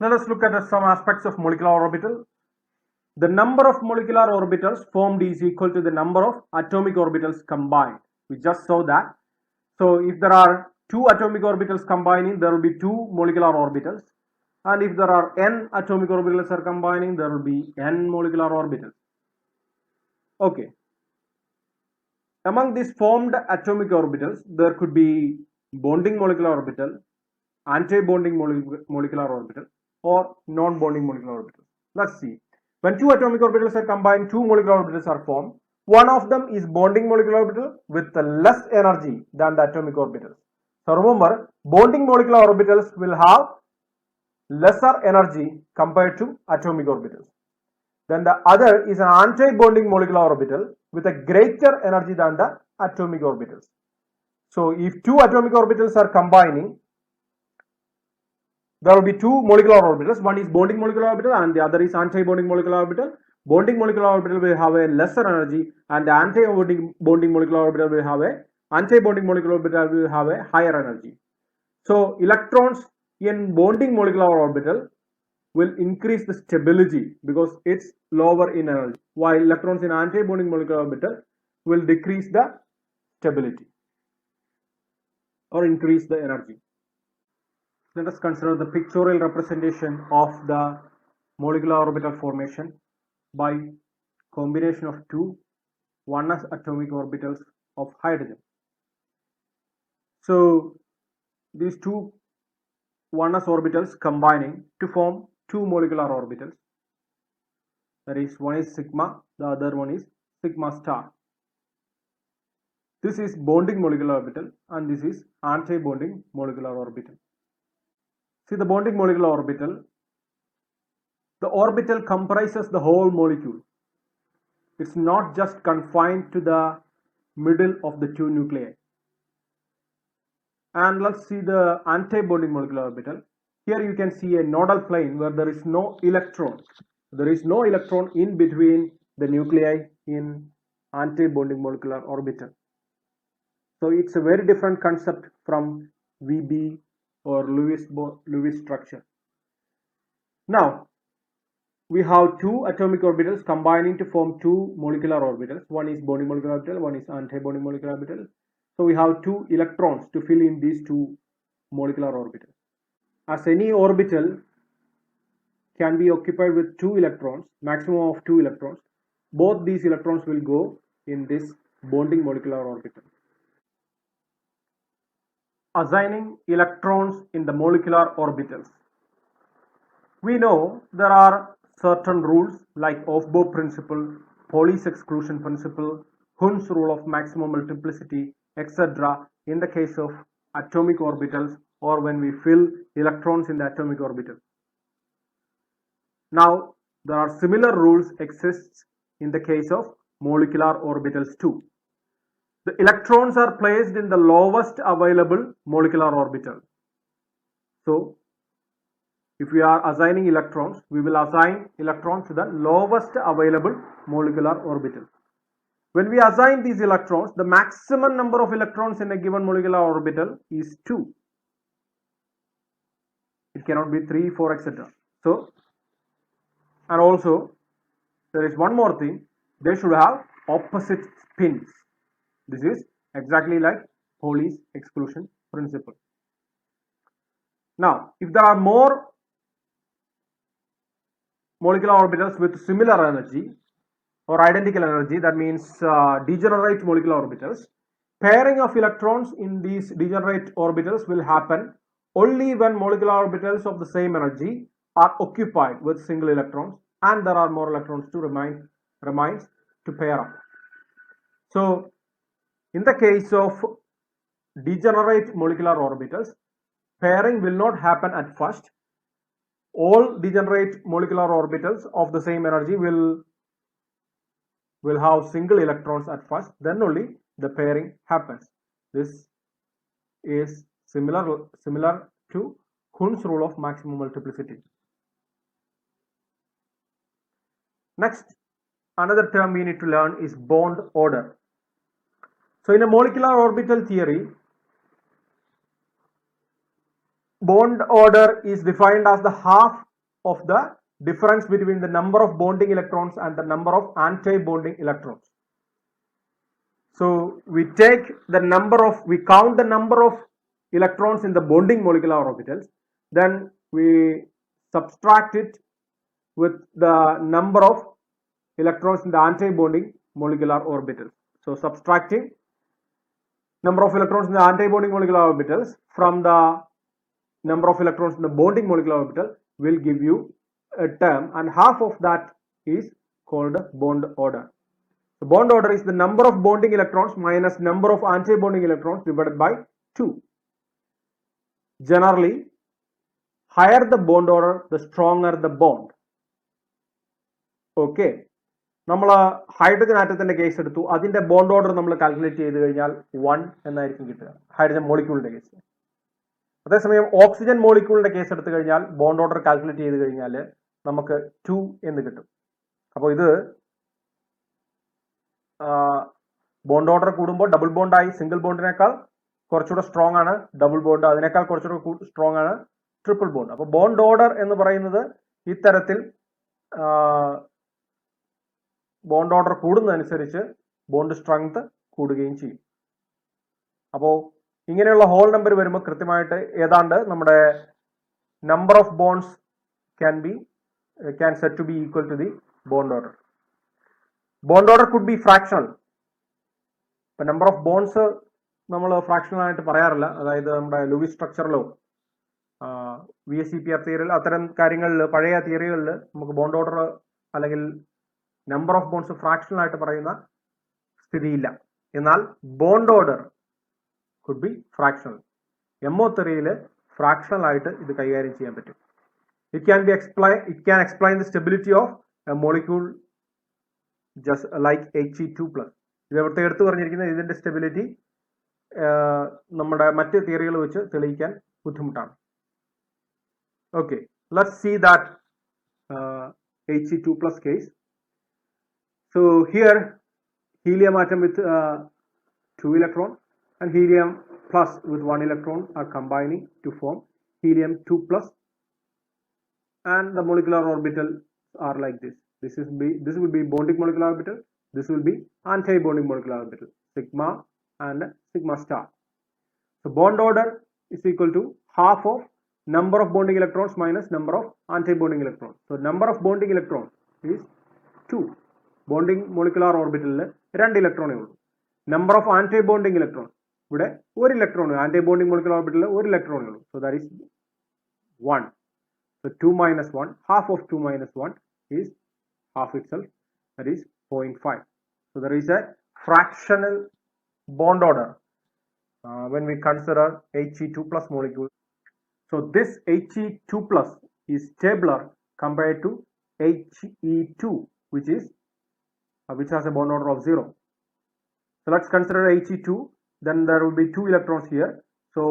Let us look at some aspects of molecular orbital. The number of molecular orbitals formed is equal to the number of atomic orbitals combined. We just saw that. So if there are two atomic orbitals combining, there will be two molecular orbitals. And if there are n atomic orbitals are combining, there will be n molecular orbitals. Okay. Among these formed atomic orbitals, there could be bonding molecular orbital, anti-bonding molecular orbital, or non-bonding molecular orbital. Let's see. When two atomic orbitals are combined, two molecular orbitals are formed. One of them is bonding molecular orbital with less energy than the atomic orbitals. So remember, bonding molecular orbitals will have lesser energy compared to atomic orbitals. Then the other is an anti-bonding molecular orbital with a greater energy than the atomic orbitals. So if two atomic orbitals are combining, there will be two molecular orbitals. One is bonding molecular orbital and the other is anti-bonding molecular orbital. Bonding molecular orbital will have a lesser energy and the anti-bonding molecular orbital will have a higher energy. So electrons in bonding molecular orbital will increase the stability because it's lower in energy, while electrons in anti-bonding molecular orbital will decrease the stability or increase the energy. Let us consider the pictorial representation of the molecular orbital formation by combination of two 1s atomic orbitals of hydrogen. So these two 1s orbitals combining to form two molecular orbitals. That is, one is sigma, the other one is sigma star. This is bonding molecular orbital and this is anti-bonding molecular orbital. See the bonding molecular orbital. The orbital comprises the whole molecule. It's not just confined to the middle of the two nuclei. And let's see the anti-bonding molecular orbital. Here you can see a nodal plane where there is no electron. There is no electron in between the nuclei in anti-bonding molecular orbital. So it's a very different concept from VB or Lewis structure. Now we have two atomic orbitals combining to form two molecular orbitals. One is bonding molecular orbital, one is anti-bonding molecular orbital. So we have two electrons to fill in these two molecular orbitals. As any orbital can be occupied with two electrons, maximum of two electrons, both these electrons will go in this bonding molecular orbital. Assigning electrons in the molecular orbitals. We know there are certain rules like Aufbau principle, Pauli's exclusion principle, Hund's rule of maximum multiplicity, etc. in the case of atomic orbitals or when we fill electrons in the atomic orbital. Now there are similar rules exist in the case of molecular orbitals too. The electrons are placed in the lowest available molecular orbital. So if we are assigning electrons, we will assign electrons to the lowest available molecular orbital. When we assign these electrons, the maximum number of electrons in a given molecular orbital is 2. It cannot be 3, 4, etc. So, and also there is one more thing, they should have opposite spins. This is exactly like Pauli's exclusion principle. Now, if there are more molecular orbitals with similar energy or identical energy, that means degenerate molecular orbitals, pairing of electrons in these degenerate orbitals will happen only when molecular orbitals of the same energy are occupied with single electrons and there are more electrons to remains to pair up. So in the case of degenerate molecular orbitals, pairing will not happen at first. All degenerate molecular orbitals of the same energy will have single electrons at first, then only the pairing happens. This is similar to Hund's rule of maximum multiplicity. Next, another term we need to learn is bond order. So in a molecular orbital theory, bond order is defined as the half of the difference between the number of bonding electrons and the number of anti-bonding electrons. So we count the number of electrons in the bonding molecular orbitals, then we subtract it with the number of electrons in the anti-bonding molecular orbitals. So subtracting number of electrons in the anti-bonding molecular orbitals from the number of electrons in the bonding molecular orbital will give you a term, and half of that is called bond order. The bond order is the number of bonding electrons minus number of anti-bonding electrons divided by 2. Generally, higher the bond order, the stronger the bond. Okay. നമ്മൾ hydrogen ആറ്റത്തിന്റെ case എടുത്തു, അതിന്റെ bond order നമ്മൾ calculate ചെയ്ത് കഴിഞ്ഞാൽ 1 എന്നായിരിക്കും കിട്ടുക, hydrogen മോളിക്യൂളിന്റെ case. അതേസമയം oxygen മോളിക്യൂളിന്റെ case എടുത്തു കഴിഞ്ഞാൽ ബോണ്ട് ഓർഡർ കാൽക്കുലേറ്റ് ചെയ്ത് കഴിഞ്ഞാൽ നമുക്ക് 2 എന്ന് കിട്ടും. അപ്പോൾ ഇത് ബോണ്ട് ഓർഡർ കൂടുമ്പോൾ ഡബിൾ ബോണ്ടായി. സിംഗിൾ ബോണ്ടിനേക്കാൾ കുറച്ചുകൂടെ സ്ട്രോങ് ആണ് ഡബിൾ ബോണ്ട്, അതിനേക്കാൾ കുറച്ചുകൂടെ സ്ട്രോങ് ആണ് ട്രിപ്പിൾ ബോണ്ട്. അപ്പോൾ ബോണ്ട് ഓർഡർ എന്ന് പറയുന്നത് ഇത്തരത്തിൽ ബോണ്ട് ഓർഡർ കൂടുന്നതനുസരിച്ച് ബോണ്ട് സ്ട്രെങ്ത് കൂടുകയും ചെയ്യും. അപ്പോൾ ഇങ്ങനെയുള്ള ഹോൾ നമ്പർ വരുമ്പോൾ കൃത്യമായിട്ട് ഏതാണ്ട് നമ്മുടെ number of bonds can set to be equal to the bond order. Bond order could be fractional. ഇപ്പൊ നമ്പർ ഓഫ് ബോണ്ട്സ് നമ്മൾ ഫ്രാക്ഷണൽ ആയിട്ട് പറയാറില്ല. അതായത് നമ്മുടെ ലൂയിസ് സ്ട്രക്ചറിലോ VSEPR തിയറിയിൽ അത്തരം കാര്യങ്ങളിൽ, പഴയ തിയറികളിൽ നമുക്ക് ബോണ്ട് ഓർഡർ അല്ലെങ്കിൽ നമ്പർ ഓഫ് ബോണ്ട്സ് ഫ്രാക്ഷണൽ ആയിട്ട് പറയുന്ന സ്ഥിതിയില്ല. എന്നാൽ bond order could be fractional. MO തിയറിയിൽ ഫ്രാക്ഷണൽ ആയിട്ട് ഇത് കൈകാര്യം ചെയ്യാൻ പറ്റും. It can explain the stability of a molecule just like He2+. ഇത് ഇവിടുത്തെ എടുത്തു പറഞ്ഞിരിക്കുന്നത് ഇതിന്റെ സ്റ്റെബിലിറ്റി നമ്മുടെ മറ്റ് തിയറികൾ വെച്ച് തെളിയിക്കാൻ ബുദ്ധിമുട്ടാണ്. Okay, let's see that He2+ case. So here helium atom with 2 electron and helium plus with 1 electron are combining to form helium-2+, and the molecular orbital are like this. This will be bonding molecular orbital, this will be anti-bonding molecular orbital, sigma and sigma star. So bond order is equal to half of number of bonding electrons minus number of anti-bonding electrons. So number of bonding electrons is 2. Bonding molecular ഓർബിറ്റലിൽ 2 ഇലക്ട്രോണേ ഉള്ളൂ. Number of antibonding electron ഇവിടെ 1 electron, antibonding molecular ഓർബിറ്റലിൽ 1 ഇലക്ട്രോണേ ഉള്ളൂ. So that is 1. So 2 minus 1, half of 2 minus 1 is half itself, that is 0.5. So there is a fractional bond order when we consider He2+ molecule. So this He2+ is stabler compared to He2, which has a bond order of 0. So let's consider He2. Then there will be 2 electrons here. So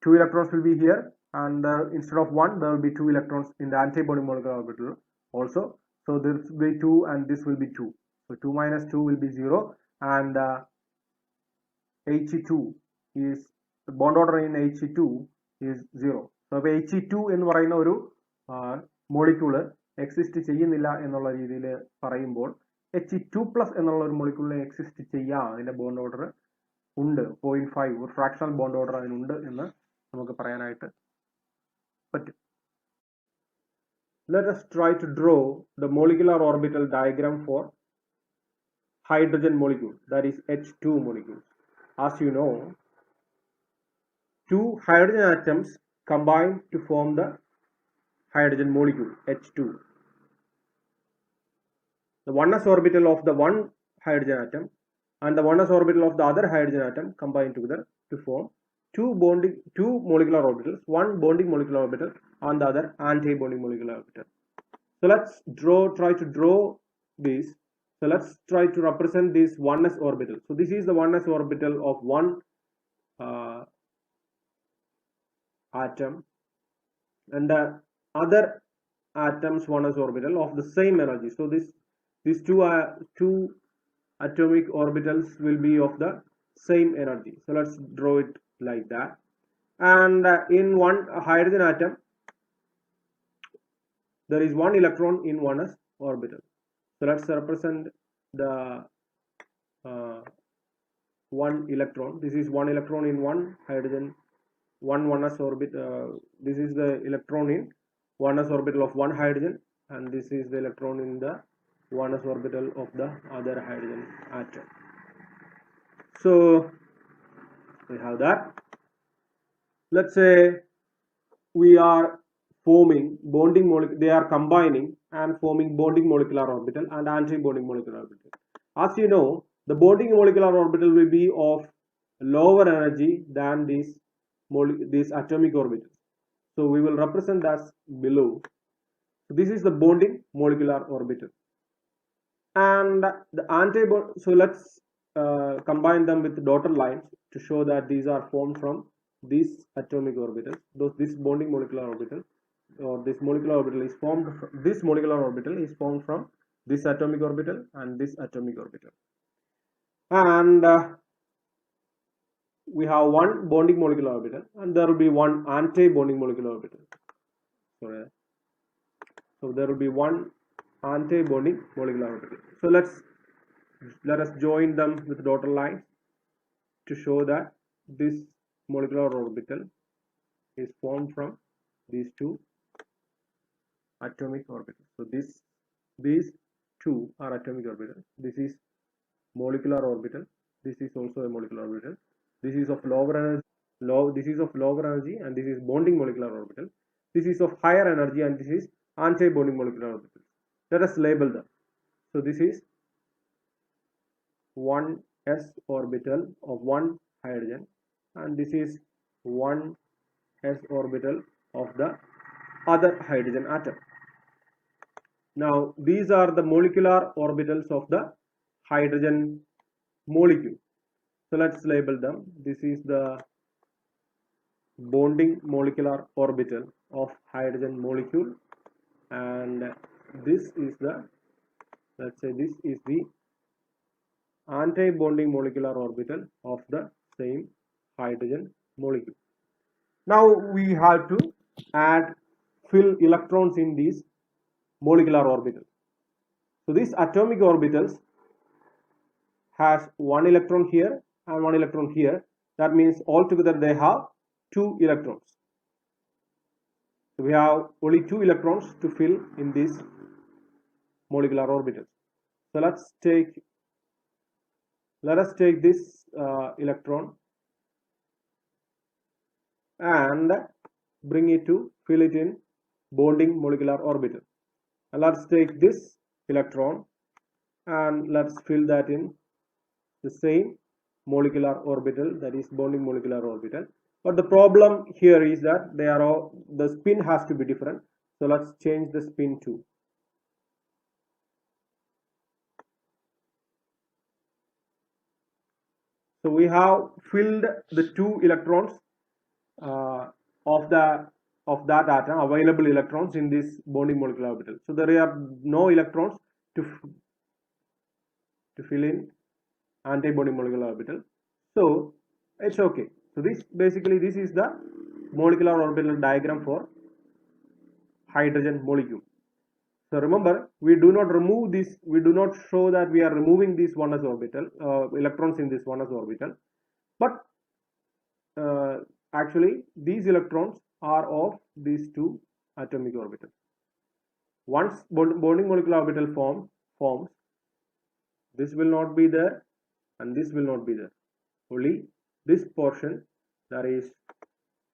2 electrons will be here, and instead of 1 there will be 2 electrons in the antibonding molecular orbital also. So this will be 2 and this will be 2. So 2 minus 2 will be 0, and He2 is the bond order in He2 is 0. So He2 എന്ന് പറയുന്ന ഒരു molecule exist ചെയ്യുന്നില്ല എന്നുള്ള രീതിയിൽ പറയുമ്പോൾ He2+ എന്നുള്ള ഒരു മോളിക്യൂളിനെ exist ചെയ്യാം, അതിന്റെ ബോണ്ട് ഓർഡർ ഉണ്ട് 0.5, ഒരു ഫ്രാക്ഷണൽ ബോണ്ട് ഓർഡർ അതിനുണ്ട് എന്ന് നമുക്ക് പറയാനായിട്ട് പറ്റും. Let us try to draw the molecular orbital diagram for hydrogen molecule, that is H2 molecule. As you know, 2 hydrogen atoms combine to form the hydrogen molecule H2. The 1s orbital of the one hydrogen atom and the 1s orbital of the other hydrogen atom combine together to form two molecular orbitals, one bonding molecular orbital and the other anti-bonding molecular orbital. So let's try to draw this. So let's try to represent this 1s orbital. So this is the 1s orbital of one atom, and the other atom's 1s orbital of the same energy. So these two atomic orbitals will be of the same energy. So let's draw it like that. And in one hydrogen atom, there is one electron in 1s orbital. So let's represent the one electron. This is one electron in one hydrogen, one 1s orbit. This is the electron in 1s orbital of one hydrogen, and this is the electron in the 1s orbital of the other hydrogen atom. So we have that. Let's say we are forming bonding molecule, they are combining and forming bonding molecular orbital and anti-bonding molecular orbital. As you know, the bonding molecular orbital will be of lower energy than these atomic orbitals. So we will represent as below. So this is the bonding molecular orbital. And the anti-bond, so let's combine them with dotted lines to show that these are formed from these atomic orbitals. This bonding molecular orbital, or this molecular orbital is formed from, this molecular orbital is formed from this atomic orbital and this atomic orbital. And we have one bonding molecular orbital, and there will be one anti-bonding molecular orbital. Sorry. So there will be one anti-bonding molecular orbital. So let us join them with dotted lines to show that this molecular orbital is formed from these two atomic orbitals. So these two are atomic orbitals. This is molecular orbital. This is also a molecular orbital. This is of lower energy. This is of lower energy, and this is bonding molecular orbital. This is of higher energy, and this is anti-bonding molecular orbital. Let us label them. So this is 1s orbital of one hydrogen, and this is 1s orbital of the other hydrogen atom. Now these are the molecular orbitals of the hydrogen molecule. So let's label them. This is the bonding molecular orbital of hydrogen molecule, and this is the, let's say this is the anti-bonding molecular orbital of the same hydrogen molecule. Now we have to fill electrons in these molecular orbitals. So these atomic orbitals has one electron here and one electron here. That means altogether they have 2 electrons. So we have only 2 electrons to fill in these molecular orbitals. So let us take this electron and bring it to fill it in bonding molecular orbital. And let's take this electron and let's fill that in the same molecular orbital, that is bonding molecular orbital. But the problem here is that they are all, the spin has to be different. So let's change the spin too. So we have filled the 2 electrons of that atom, available electrons in this bonding molecular orbital. So there are no electrons to fill in anti-bonding molecular orbital. So it's okay. So this is the molecular orbital diagram for hydrogen molecule. So remember, we do not remove this, we do not show that we are removing this 1s orbital, electrons in this 1s orbital, but actually these electrons are of these 2 atomic orbitals. Once bonding molecular orbital forms, this will not be there and this will not be there. Only this portion, that is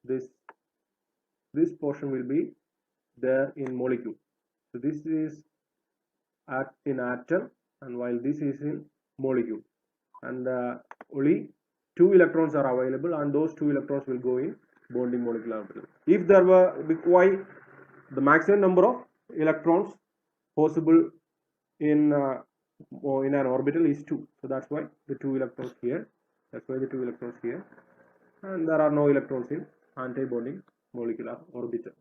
this portion will be there in molecule. So this is in atom, and while this is in molecule, and only 2 electrons are available, and those 2 electrons will go in bonding molecular orbital. If there were required, the maximum number of electrons possible in an orbital is 2. So that's why the 2 electrons here. That's why the 2 electrons here, and there are no electrons in anti-bonding molecular orbital.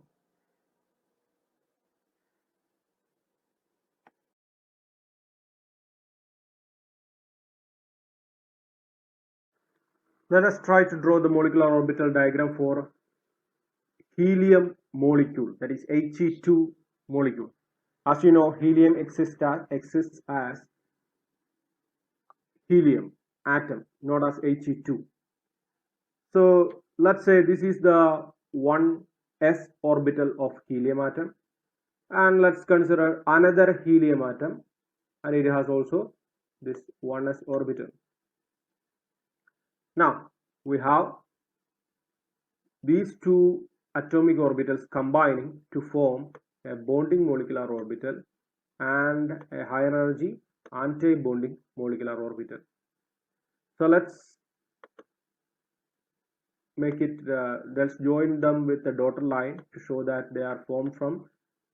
Let us try to draw the molecular orbital diagram for helium molecule, that is He2 molecule. As you know, helium exists as helium atom, not as He2. So let's say this is the 1s orbital of helium atom, and let's consider another helium atom, and it has also this 1s orbital. Now we have these two atomic orbitals combining to form a bonding molecular orbital and a higher energy anti-bonding molecular orbital. So let's make it, let's join them with a dotted line to show that they are formed from,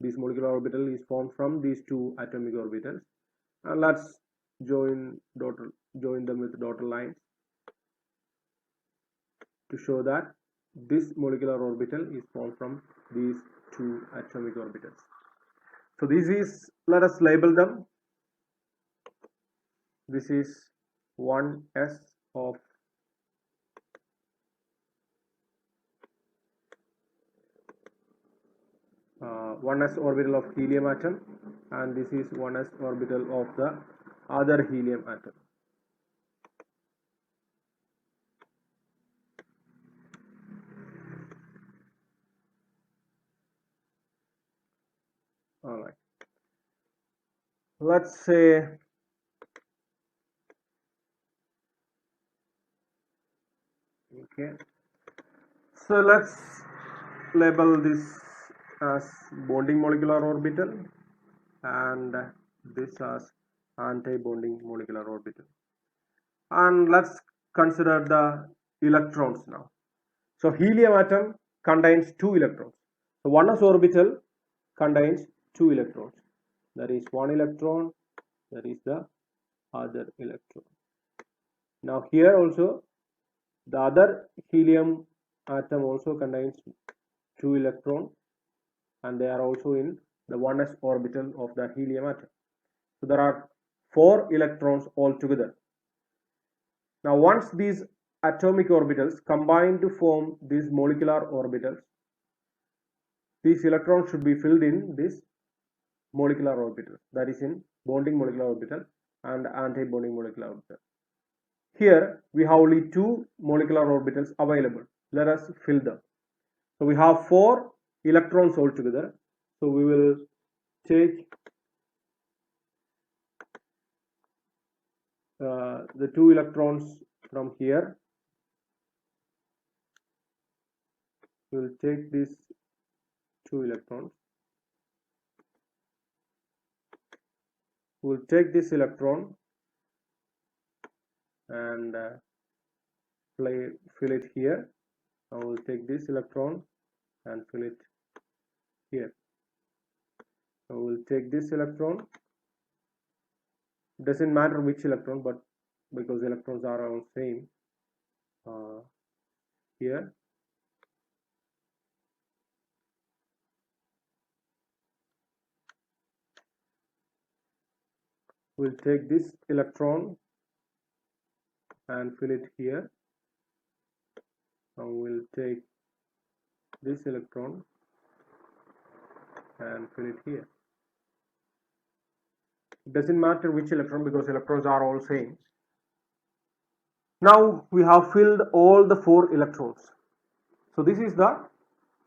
this molecular orbital is formed from these two atomic orbitals, and let's join them with dotted lines to show that this molecular orbital is formed from these two atomic orbitals. So this is, let us label them. This is 1s of 1s orbital of helium atom, and this is 1s orbital of the other helium atom. All right, let's say okay, so let's label this as bonding molecular orbital and this as anti-bonding molecular orbital, and let's consider the electrons now. So helium atom contains 2 electrons. So 1s orbital contains 2 electrons. There is 1 electron, there is the other electron. Now here also the other helium atom also contains 2 electrons, and they are also in the 1s orbital of the helium atom. So there are 4 electrons altogether. Now once these atomic orbitals combine to form these molecular orbitals, these electrons should be filled in this molecular orbital, that is in bonding molecular orbital and anti-bonding molecular orbital. Here we have only 2 molecular orbitals available. Let us fill them. So we have 4 electrons altogether. So we will take the 2 electrons from here. We will take these 2 electrons. We will take this electron and fill it here. I will take this electron and fill it here. I will take this electron. Doesn't matter which electron, but because electrons are all same, here. We'll take this electron and fill it here. Now we'll take this electron and fill it here. It doesn't matter which electron because electrons are all same. Now we have filled all the 4 electrons. So this is the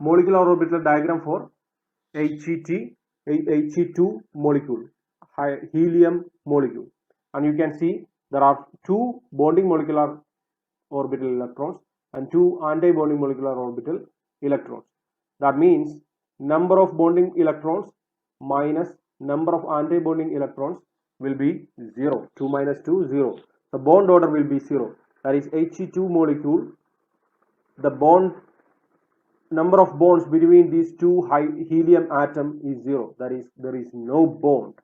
molecular orbital diagram for He2 molecule, helium molecule, and you can see there are 2 bonding molecular orbital electrons and 2 anti-bonding molecular orbital electrons. That means number of bonding electrons minus number of anti-bonding electrons will be 0. 2 minus 2, 0. The bond order will be 0. That is He2 molecule. The bond number of bonds between these 2 helium atom is 0. That is, there is no bond.